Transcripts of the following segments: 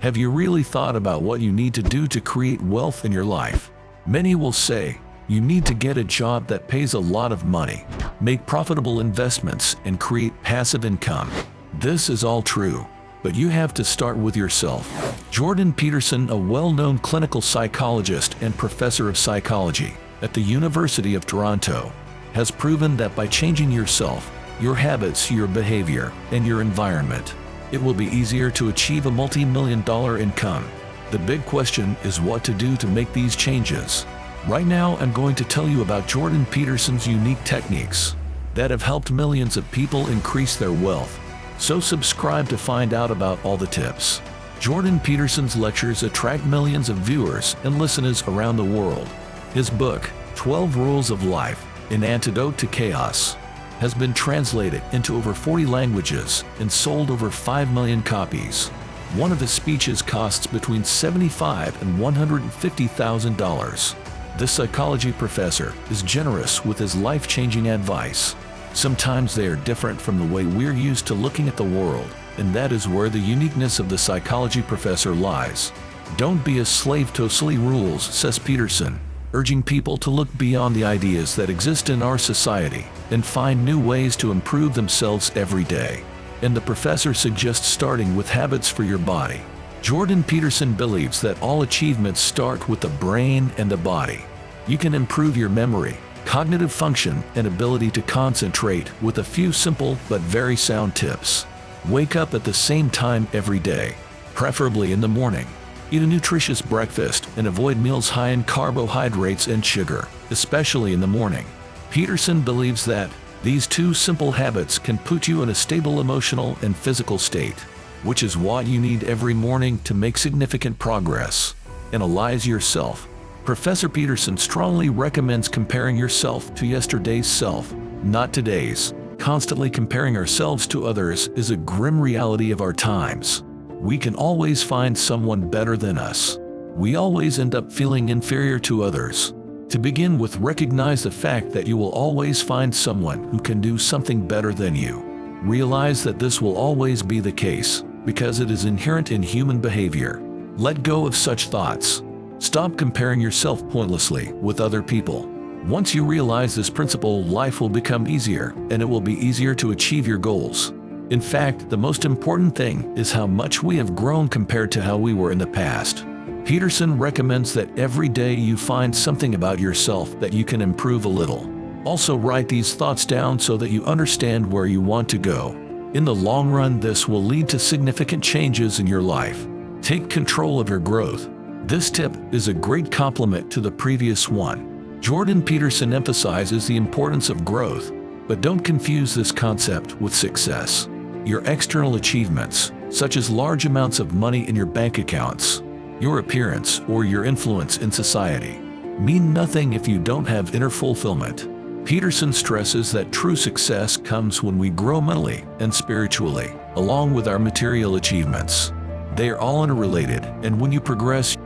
Have you really thought about what you need to do to create wealth in your life? Many will say, you need to get a job that pays a lot of money, make profitable investments, and create passive income. This is all true, but you have to start with yourself. Jordan Peterson, a well-known clinical psychologist and professor of psychology at the University of Toronto, has proven that by changing yourself, your habits, your behavior, and your environment, it will be easier to achieve a multi-million-dollar income. The big question is what to do to make these changes. Right now, I'm going to tell you about Jordan Peterson's unique techniques that have helped millions of people increase their wealth. So subscribe to find out about all the tips. Jordan Peterson's lectures attract millions of viewers and listeners around the world. His book, 12 Rules of Life, An Antidote to Chaos, has been translated into over 40 languages and sold over 5 million copies. One of his speeches costs between $75,000 and $150,000. This psychology professor is generous with his life-changing advice. Sometimes they are different from the way we're used to looking at the world, and that is where the uniqueness of the psychology professor lies. Don't be a slave to silly rules, says Peterson, urging people to look beyond the ideas that exist in our society and find new ways to improve themselves every day. And the professor suggests starting with habits for your body. Jordan Peterson believes that all achievements start with the brain and the body. You can improve your memory, cognitive function, and ability to concentrate with a few simple but very sound tips. Wake up at the same time every day, preferably in the morning. Eat a nutritious breakfast and avoid meals high in carbohydrates and sugar, especially in the morning. Peterson believes that these two simple habits can put you in a stable emotional and physical state, which is what you need every morning to make significant progress. Analyze yourself. Professor Peterson strongly recommends comparing yourself to yesterday's self, not today's. Constantly comparing ourselves to others is a grim reality of our times. We can always find someone better than us. We always end up feeling inferior to others. To begin with, recognize the fact that you will always find someone who can do something better than you. Realize that this will always be the case, because it is inherent in human behavior. Let go of such thoughts. Stop comparing yourself pointlessly with other people. Once you realize this principle, life will become easier, and it will be easier to achieve your goals. In fact, the most important thing is how much we have grown compared to how we were in the past. Peterson recommends that every day you find something about yourself that you can improve a little. Also, write these thoughts down so that you understand where you want to go. In the long run, this will lead to significant changes in your life. Take control of your growth. This tip is a great complement to the previous one. Jordan Peterson emphasizes the importance of growth, but don't confuse this concept with success. Your external achievements, such as large amounts of money in your bank accounts, your appearance, or your influence in society, mean nothing if you don't have inner fulfillment. Peterson stresses that true success comes when we grow mentally and spiritually, along with our material achievements. They are all interrelated, and when you progress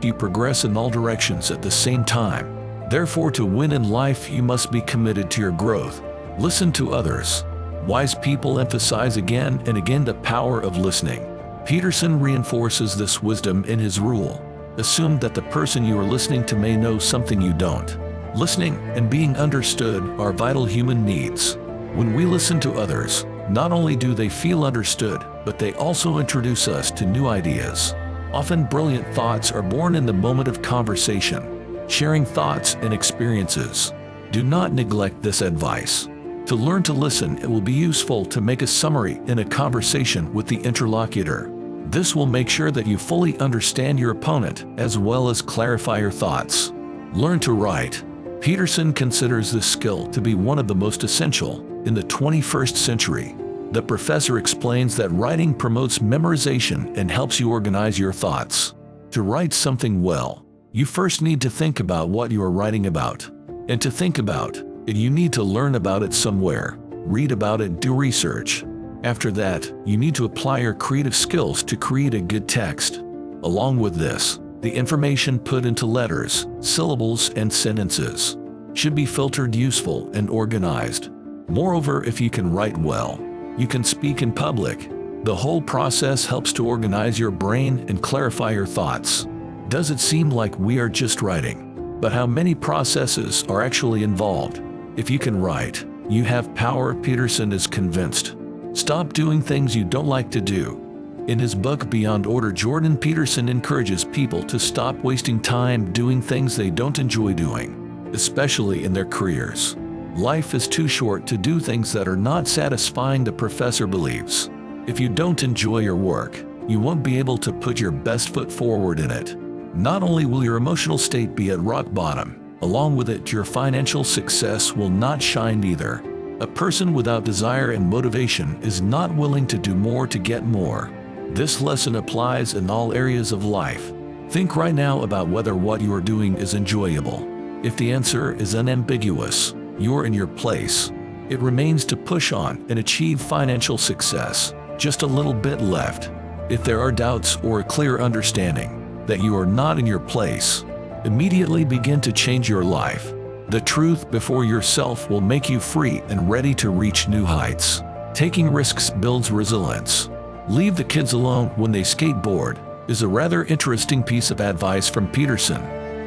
in all directions at the same time. Therefore, to win in life, you must be committed to your growth. Listen to others. Wise people emphasize again and again the power of listening. Peterson reinforces this wisdom in his rule. Assume that the person you are listening to may know something you don't. Listening and being understood are vital human needs. When we listen to others, not only do they feel understood, but they also introduce us to new ideas. Often brilliant thoughts are born in the moment of conversation, sharing thoughts and experiences. Do not neglect this advice. To learn to listen, it will be useful to make a summary in a conversation with the interlocutor. This will make sure that you fully understand your opponent as well as clarify your thoughts. Learn to write. Peterson considers this skill to be one of the most essential in the 21st century. The professor explains that writing promotes memorization and helps you organize your thoughts. To write something well, you first need to think about what you are writing about. And to think about it, you need to learn about it somewhere, read about it, do research. After that, you need to apply your creative skills to create a good text. Along with this, the information put into letters, syllables, and sentences should be filtered, useful, and organized. Moreover, if you can write well, you can speak in public. The whole process helps to organize your brain and clarify your thoughts. Does it seem like we are just writing? But how many processes are actually involved? If you can write, you have power, Peterson is convinced. Stop doing things you don't like to do. In his book Beyond Order, Jordan Peterson encourages people to stop wasting time doing things they don't enjoy doing, especially in their careers. Life is too short to do things that are not satisfying, the professor believes. If you don't enjoy your work, you won't be able to put your best foot forward in it. Not only will your emotional state be at rock bottom, along with it, your financial success will not shine either. A person without desire and motivation is not willing to do more to get more. This lesson applies in all areas of life. Think right now about whether what you are doing is enjoyable. If the answer is unambiguous, you're in your place. It remains to push on and achieve financial success. Just a little bit left. If there are doubts or a clear understanding that you are not in your place, immediately begin to change your life. The truth before yourself will make you free and ready to reach new heights. Taking risks builds resilience. Leave the kids alone when they skateboard is a rather interesting piece of advice from Peterson.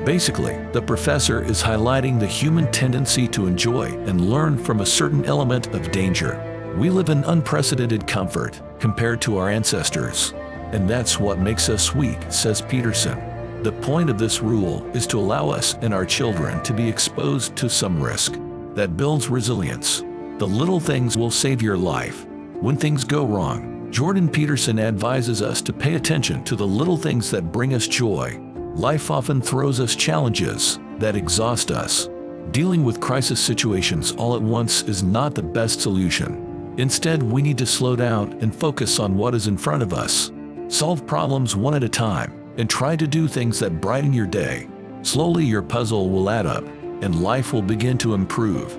Basically, the professor is highlighting the human tendency to enjoy and learn from a certain element of danger. We live in unprecedented comfort compared to our ancestors, and that's what makes us weak, says Peterson. The point of this rule is to allow us and our children to be exposed to some risk that builds resilience. The little things will save your life. When things go wrong, Jordan Peterson advises us to pay attention to the little things that bring us joy. Life often throws us challenges that exhaust us. Dealing with crisis situations all at once is not the best solution. Instead, we need to slow down and focus on what is in front of us. Solve problems one at a time and try to do things that brighten your day. Slowly, your puzzle will add up and life will begin to improve.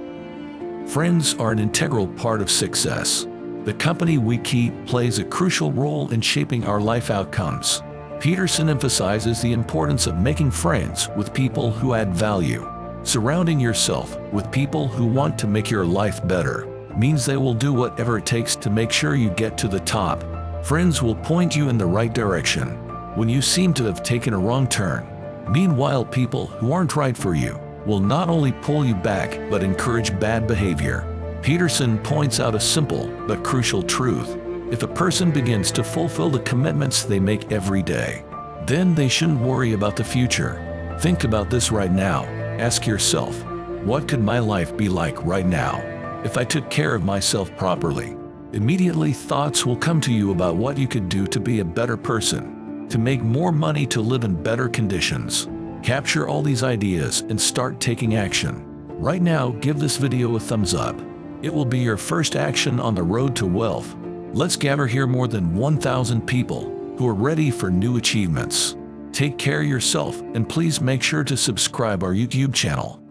Friends are an integral part of success. The company we keep plays a crucial role in shaping our life outcomes. Peterson emphasizes the importance of making friends with people who add value. Surrounding yourself with people who want to make your life better means they will do whatever it takes to make sure you get to the top. Friends will point you in the right direction when you seem to have taken a wrong turn. Meanwhile, people who aren't right for you will not only pull you back but encourage bad behavior. Peterson points out a simple but crucial truth. If a person begins to fulfill the commitments they make every day, then they shouldn't worry about the future. Think about this right now. Ask yourself, what could my life be like right now if I took care of myself properly? Immediately, thoughts will come to you about what you could do to be a better person, to make more money, to live in better conditions. Capture all these ideas and start taking action. Right now, give this video a thumbs up. It will be your first action on the road to wealth. Let's gather here more than 1,000 people who are ready for new achievements. Take care of yourself and please make sure to subscribe our YouTube channel.